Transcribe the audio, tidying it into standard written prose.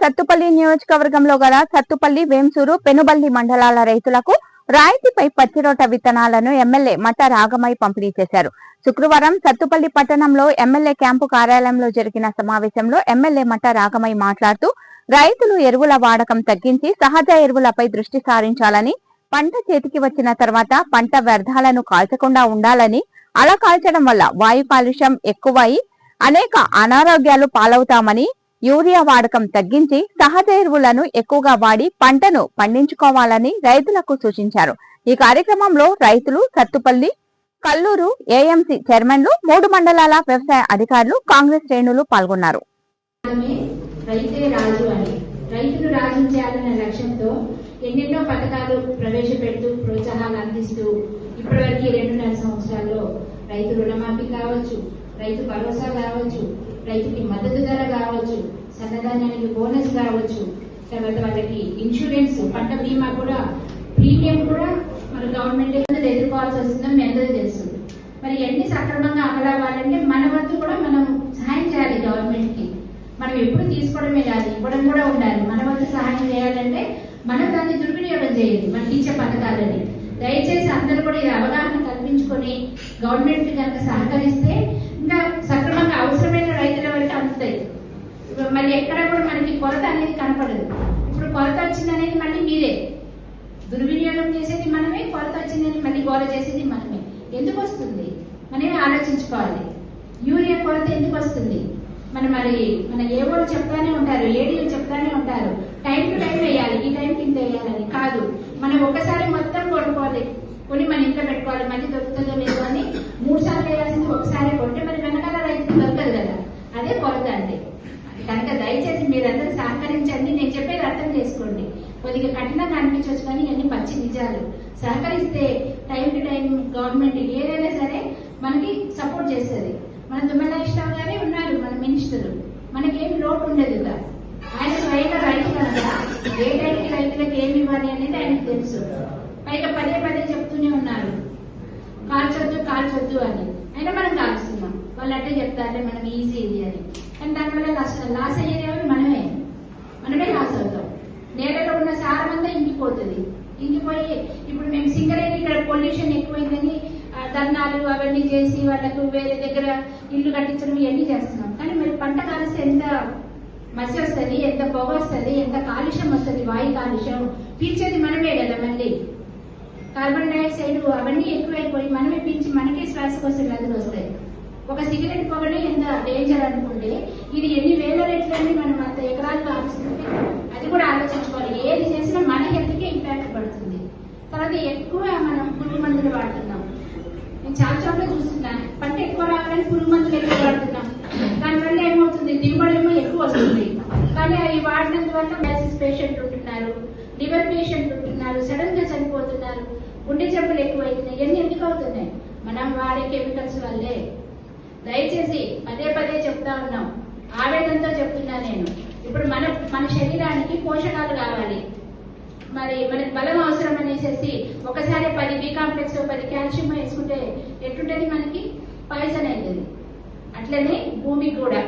సత్తుపల్లి నియోజకవర్గంలో గల సత్తుపల్లి, వేంసూరు, పెనుబల్లి మండలాల రైతులకు రాయితీపై పచ్చిరొట్ట విత్తనాలను ఎమ్మెల్యే మట్ట రాగమై పంపిణీ చేశారు. శుక్రవారం సత్తుపల్లి పట్టణంలో ఎమ్మెల్యే క్యాంపు కార్యాలయంలో జరిగిన సమావేశంలో ఎమ్మెల్యే మట్ట రాగమై మాట్లాడుతూ రైతులు ఎరువుల వాడకం తగ్గించి సహజ ఎరువులపై దృష్టి సారించాలని, పంట చేతికి వచ్చిన తర్వాత పంట వ్యర్థాలను కాల్చకుండా ఉండాలని, అలా కాల్చడం వల్ల వాయు కాలుష్యం ఎక్కువై అనేక అనారోగ్యాలు పాలవుతామని, యూరియా వాడకం తగ్గించి సహజ ఎరువులను ఎక్కువగా వాడి పంటను పండించుకోవాలని రైతులకు సూచించారు. ఈ కార్యక్రమంలో రైతులు, సత్తుపల్లి, కల్లూరు ఏఎంసీ చైర్మన్లు, 3 మండలాల వ్యవసాయ అధికారులు, కాంగ్రెస్ శ్రేణులు పాల్గొన్నారు. రైతులు రాజు చేయాలన్న లక్ష్యంతో ఎన్నెన్నో పథకాలు ప్రవేశపెడుతూ ప్రోత్సాహాలు అందిస్తూ ఇప్పటివరకు 2.5 సంవత్సరాల్లో రైతు రుణమాఫీ కావచ్చు, రైతు భరోసా కావచ్చు, రైతుకి మద్దతు ధర కావచ్చు, సన్నధాన్యానికి బోనస్ కావచ్చు, తర్వాత వాళ్ళకి ఇన్సూరెన్స్, పంట బీమా కూడా, ప్రీమియం కూడా మన గవర్నమెంట్ ఎదుర్కోవాల్సి వస్తుందని మీ అందరూ తెలుసు. మరి ఎన్ని సక్రమంగా అమలవ్వాలంటే మన వంతు కూడా మనం సహాయం చేయాలి గవర్నమెంట్ కి. మనం ఎప్పుడు తీసుకోవడమే కాదు, ఇవ్వడం కూడా ఉండాలి. మన వంతు సహాయం చేయాలంటే మనం దాన్ని దుర్వినియోగం చేయాలి, మనకి ఇచ్చే పథకాలని. దయచేసి అందరూ కూడా ఇది అవగాహన కల్పించుకొని గవర్నమెంట్ కనుక సహకరిస్తే ఇంకా సక్రమంగా అవసరమైన రైతుల వరకు అందుతాయి. మళ్ళీ ఎక్కడ కూడా మనకి కొరత అనేది కనపడదు. ఇప్పుడు కొరత వచ్చింది అనేది మళ్ళీ మీరే దుర్వినియోగం చేసేది మనమే, కొరత వచ్చిందని మళ్ళీ గోల చేసేది మనమే. ఎందుకు వస్తుంది మనమే ఆలోచించుకోవాలి. యూరియా కొరత ఎందుకు వస్తుంది? మన ఏవోలు చెప్తానే ఉంటారు, ఏడీలు చెప్తానే ఉంటారు, టైం టు టైం వేయాలి, ఈ టైం కింద వేయాలని. కాదు, మనం ఒకసారి మొత్తం కొనుక్కోవాలి, కొని మన ఇంట్లో పెట్టుకోవాలి, మళ్ళీ దొరుకుతుందో లేదో అని 3 సార్లు వేయాల్సింది ఒకసారి కొంటే మరి వెనకాల రైతుకి దొరకదు కదా. అదే కొరత అంటే. కనుక దయచేసి మీరందరూ సహకరించండి. నేను చెప్పేది అర్థం చేసుకోండి. కొద్దిగా కఠినంగా అనిపించవచ్చు కానీ ఇవన్నీ పచ్చి నిజాలు. సహకరిస్తే టైం టు టైం గవర్నమెంట్ ఏదైనా సరే మనకి సపోర్ట్ చేస్తుంది. మన తుమ్మల ఇష్టం గానే ఉన్నారు మన మినిస్టర్, మనకేం లోటు ఉండదు కదా. ఆయన స్వయంగా రైతు కనుక ఏ టైంకి రైతులకు ఏమి ఇవ్వాలి అనేది ఆయనకు తెలుసు. పైగా పదే చెప్తూనే ఉన్నారు కాల్చొద్దు అని. అయినా మనం కాల్స్తున్నాం. వాళ్ళు అట్టే చెప్తారే మనం ఈజీ ఇది అని. కానీ దానివల్ల లాస్ అయ్యేది ఎవరు? మనమే లాస్ అవుతాం. నేలలో ఉన్న సారం అంతా ఇంకిపోతుంది. ఇంకిపోయి ఇప్పుడు మేము సింగరేణి ఇక్కడ పొల్యూషన్ ఎక్కువైందని ధర్నాలు అవన్నీ చేసి వాళ్ళకు వేరే దగ్గర ఇల్లు కట్టించడం ఇవన్నీ చేస్తున్నాం. కానీ మరి పంట కాలిస్తే ఎంత మసి వస్తుంది, ఎంత పొగ వస్తుంది, ఎంత కాలుష్యం వస్తుంది, వాయు కాలుష్యం. పీల్చేది మనమే కదా. మళ్ళీ కార్బన్ డైఆక్సైడ్ అవన్నీ ఎక్కువైపోయి మనమే పీల్చి మనకే శ్వాసకోశ వ్యాధులు వస్తాయి. ఒక సిగరెట్ పొగనే ఎంత డేంజర్ అనుకుంటే ఇది ఎన్ని వేల రేట్లని మనం అంత ఎకరాలు కాలుస్తుంటే అది కూడా ఆలోచించుకోవాలి. ఏది చేసినా మన హెల్త్కే ఇంపాక్ట్ పడుతుంది. తర్వాత ఎక్కువ మనం పురుగు మందులు వాడుతున్నాం. నేను చాలా చోట్ల చూస్తున్నాను, పంట ఎక్కువ రావాలని పురుగు మందులు ఎక్కువ వాడుతున్నాం. దానివల్ల ఏమవుతుంది? దిగుబడి ఏమో ఎక్కువ వస్తుంది. కానీ అవి వాడినందువల్ల గ్యాసెస్ పేషెంట్ ఉంటున్నారు, లివర్ పేషెంట్ ఉంటున్నారు, సడన్ గా చనిపోతున్నారు, గుండె జబ్బులు ఎక్కువైతున్నాయి. ఇవన్నీ ఎందుకు అవుతున్నాయి? మనం వాడే కెమికల్స్ వల్లే. దయచేసి పదే చెప్తా ఉన్నాం, ఆవేదనతో చెప్తున్నా నేను. ఇప్పుడు మన శరీరానికి పోషకాలు కావాలి, మరి మనకి బలం అవసరం అనేసి ఒకసారి 10 బి కాంప్లెక్స్ 10 కాల్షియం వేసుకుంటే ఎట్లుంటది? మనకి పాయిజన్ అవుతుంది. అట్లనే భూమికి కూడా